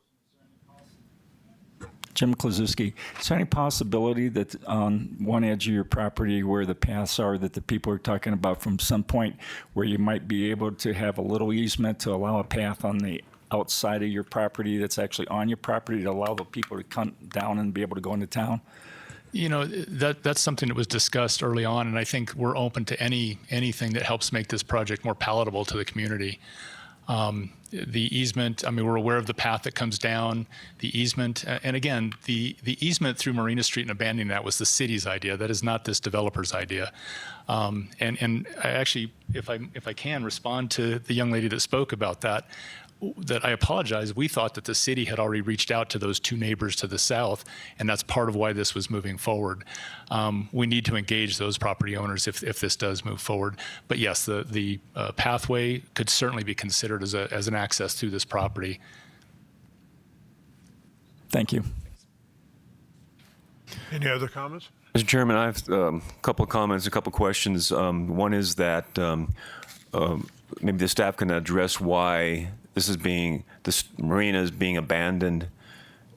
Jim Klazuski, is there any possibility that on one edge of your property where the paths are that the people are talking about from some point where you might be able to have a little easement to allow a path on the outside of your property that's actually on your property to allow the people to come down and be able to go into town? You know, that's something that was discussed early on, and I think we're open to anything that helps make this project more palatable to the community. The easement, I mean, we're aware of the path that comes down, the easement, and again, the easement through Marina Street and abandoning that was the city's idea. That is not this developer's idea. And I actually, if I can respond to the young lady that spoke about that I apologize. We thought that the city had already reached out to those two neighbors to the south, and that's part of why this was moving forward. We need to engage those property owners if this does move forward. But yes, the pathway could certainly be considered as an access to this property. Thank you. Any other comments? Mr. Chairman, I have a couple of comments, a couple of questions. One is that maybe the staff can address why this marina is being abandoned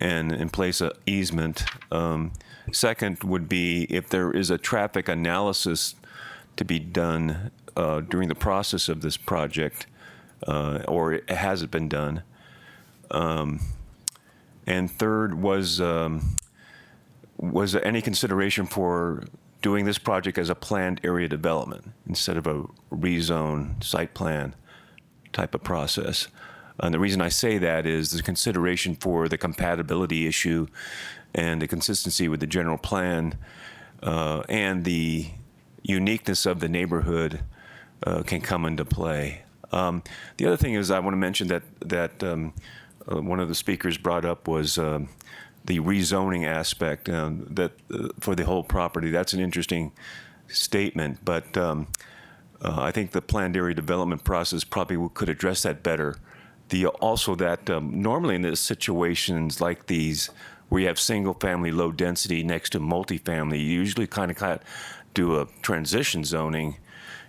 and in place of easement. Second would be if there is a traffic analysis to be done during the process of this project, or has it been done? And third was there any consideration for doing this project as a planned area development instead of a rezone site plan type of process? And the reason I say that is the consideration for the compatibility issue and the consistency with the general plan and the uniqueness of the neighborhood can come into play. The other thing is I want to mention that one of the speakers brought up was the rezoning aspect for the whole property. That's an interesting statement, but I think the planned area development process probably could address that better. Also that normally in the situations like these where you have single family low density next to multifamily, you usually kind of do a transition zoning.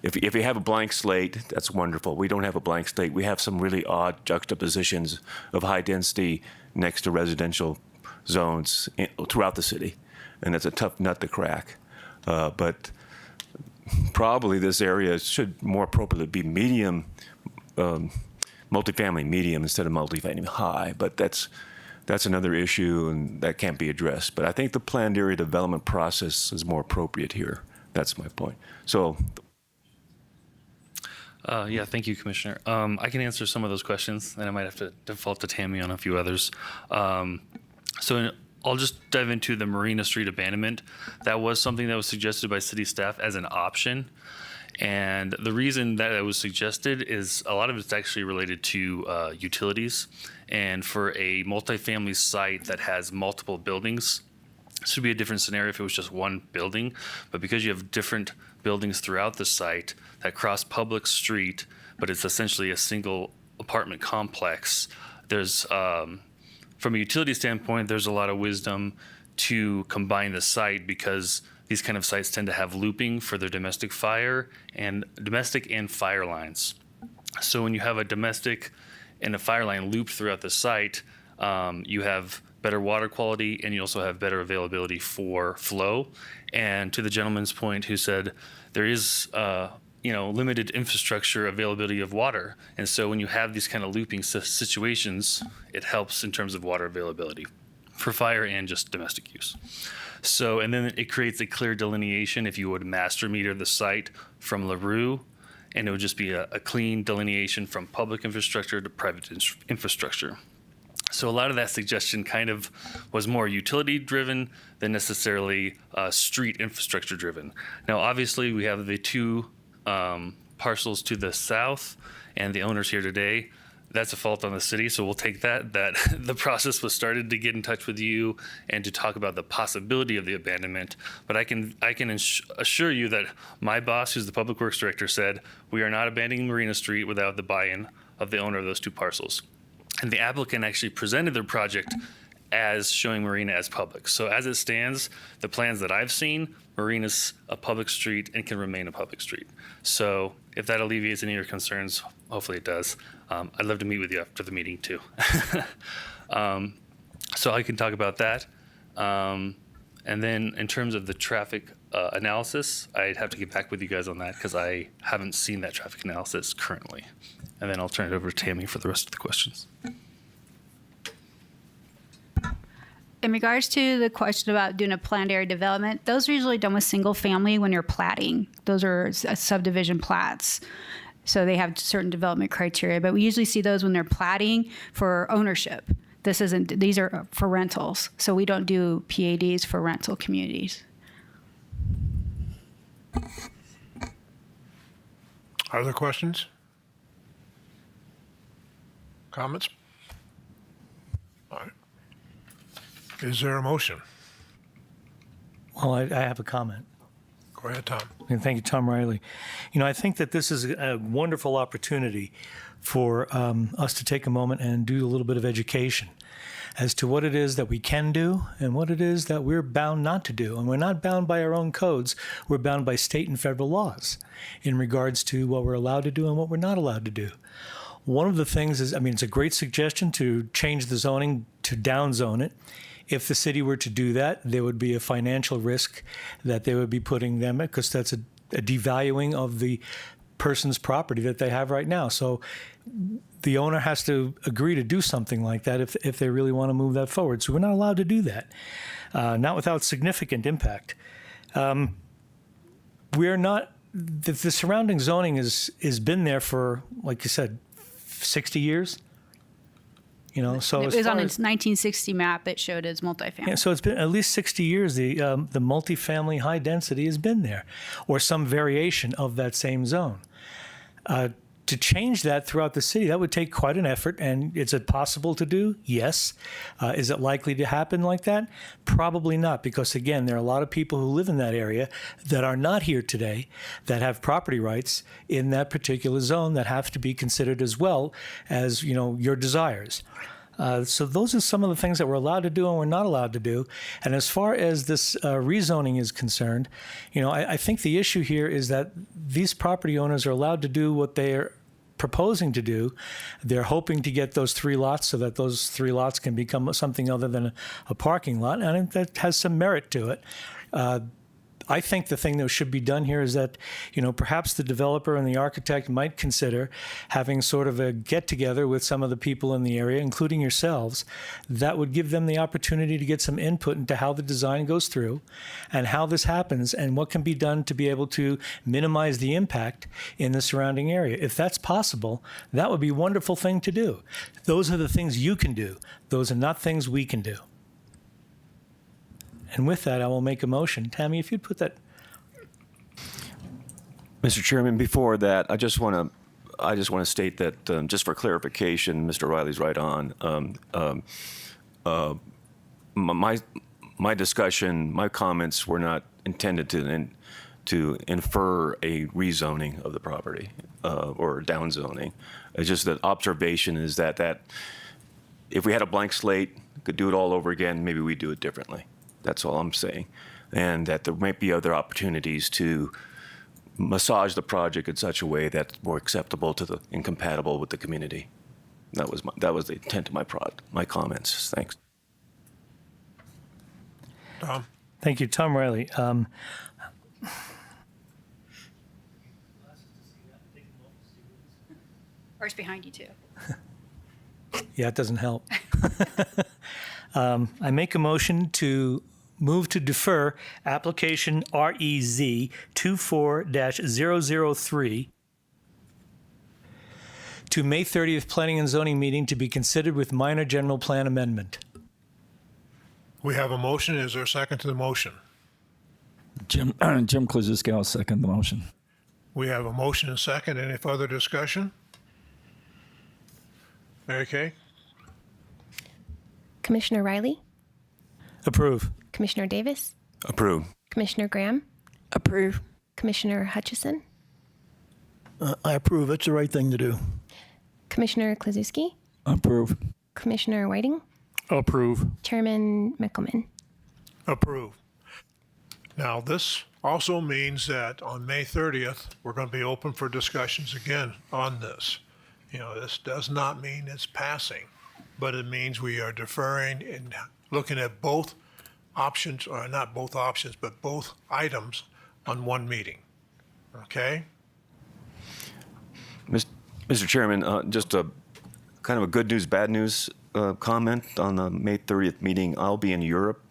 If you have a blank slate, that's wonderful. We don't have a blank slate. We have some really odd juxtapositions of high density next to residential zones throughout the city, and that's a tough nut to crack. But probably this area should more appropriately be medium, multifamily medium instead of multifamily high, but that's another issue and that can't be addressed. But I think the planned area development process is more appropriate here. That's my point. So. Yeah, thank you, Commissioner. I can answer some of those questions, and I might have to default to Tammy on a few others. So I'll just dive into the Marina Street abandonment. That was something that was suggested by city staff as an option. And the reason that it was suggested is a lot of it's actually related to utilities. And for a multifamily site that has multiple buildings, this would be a different scenario if it was just one building. But because you have different buildings throughout the site that cross public street, but it's essentially a single apartment complex, there's, from a utility standpoint, there's a lot of wisdom to combine the site because these kind of sites tend to have looping for their domestic and fire lines. So when you have a domestic and a fire line looped throughout the site, you have better water quality, and you also have better availability for flow. And to the gentleman's point who said there is limited infrastructure availability of water. And so when you have these kind of looping situations, it helps in terms of water availability for fire and just domestic use. So, and then it creates a clear delineation if you would master meter the site from LaRue, and it would just be a clean delineation from public infrastructure to private infrastructure. So a lot of that suggestion kind of was more utility driven than necessarily street infrastructure driven. Now, obviously, we have the two parcels to the south and the owners here today. That's a fault on the city, so we'll take that the process was started to get in touch with you and to talk about the possibility of the abandonment. But I can assure you that my boss, who's the Public Works Director, said we are not abandoning Marina Street without the buy-in of the owner of those two parcels. And the applicant actually presented their project as showing Marina as public. So as it stands, the plans that I've seen, Marina's a public street and can remain a public street. So if that alleviates any of your concerns, hopefully it does. I'd love to meet with you after the meeting too. So I can talk about that. And then in terms of the traffic analysis, I'd have to get back with you guys on that because I haven't seen that traffic analysis currently. And then I'll turn it over to Tammy for the rest of the questions. In regards to the question about doing a planned area development, those are usually done with single family when you're platting. Those are subdivision plats. So they have certain development criteria, but we usually see those when they're platting for ownership. These are for rentals. So we don't do PADs for rental communities. Other questions? Comments? All right. Is there a motion? Well, I have a comment. Go ahead, Tom. And thank you, Tom Riley. I think that this is a wonderful opportunity for us to take a moment and do a little bit of education as to what it is that we can do and what it is that we're bound not to do. And we're not bound by our own codes. We're bound by state and federal laws in regards to what we're allowed to do and what we're not allowed to do. One of the things is, it's a great suggestion to change the zoning to downzone it. If the city were to do that, there would be a financial risk that they would be putting them at, because that's a devaluing of the person's property that they have right now. So the owner has to agree to do something like that if they really want to move that forward. So we're not allowed to do that, not without significant impact. We're not, the surrounding zoning has been there for, like you said, 60 years. So it was on its 1960 map. It showed as multifamily. Yeah, so it's been at least 60 years. The multifamily high density has been there, or some variation of that same zone. To change that throughout the city, that would take quite an effort. And is it possible to do? Yes. Is it likely to happen like that? Probably not, because again, there are a lot of people who live in that area that are not here today, that have property rights in that particular zone that have to be considered as well as, your desires. So those are some of the things that we're allowed to do and we're not allowed to do. And as far as this rezoning is concerned, I think the issue here is that these property owners are allowed to do what they're proposing to do. They're hoping to get those 3 lots so that those 3 lots can become something other than a parking lot. And I think that has some merit to it. I think the thing that should be done here is that, perhaps the developer and the architect might consider having sort of a get-together with some of the people in the area, including yourselves, that would give them the opportunity to get some input into how the design goes through and how this happens and what can be done to be able to minimize the impact in the surrounding area. If that's possible, that would be a wonderful thing to do. Those are the things you can do. Those are not things we can do. And with that, I will make a motion. Tammy, if you'd put that. Mr. Chairman, before that, I just want to state that just for clarification, Mr. Riley's right on. My discussion, my comments were not intended to infer a rezoning of the property or downzoning. It's just that observation is that if we had a blank slate, could do it all over again, maybe we'd do it differently. That's all I'm saying. And that there might be other opportunities to massage the project in such a way that's more acceptable to and compatible with the community. That was the intent of my comments. Thanks. Tom? Thank you, Tom Riley. Or it's behind you too. Yeah, it doesn't help. I make a motion to move to defer application REZ 24-003 to May 30th Planning and Zoning meeting to be considered with minor general plan amendment. We have a motion. Is there a second to the motion? Jim Klazuski, I'll second the motion. We have a motion and second. Any further discussion? Mary Kay? Commissioner Riley, Approve. Commissioner Davis, Approve. Commissioner Graham, Approve. Commissioner Hutchison, I approve. It's the right thing to do. Commissioner Klazuski, Approve. Commissioner Whiting, Approve. Chairman Mickelman. Approve. Now, this also means that on May 30th, we're going to be open for discussions again on this. You know, this does not mean it's passing, but it means we are deferring and looking at both options, or not both options, but both items on one meeting. Okay? Mr. Chairman, just a kind of a good news, bad news comment on the May 30th meeting. I'll be in Europe.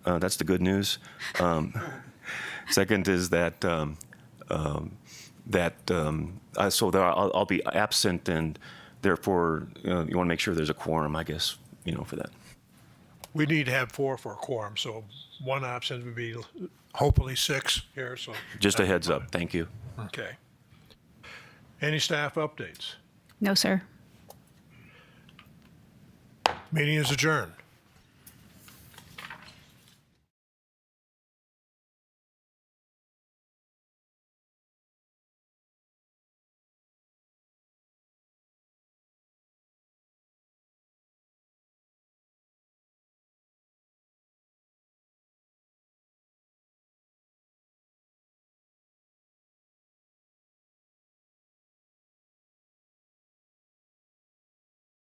That's the good news. Second is that I'll be absent, and therefore you want to make sure there's a quorum, I guess, for that. We need to have 4 for a quorum, so one option would be hopefully 6 here, so. Just a heads up. Thank you. Okay. Any staff updates? No, sir. Meeting is adjourned.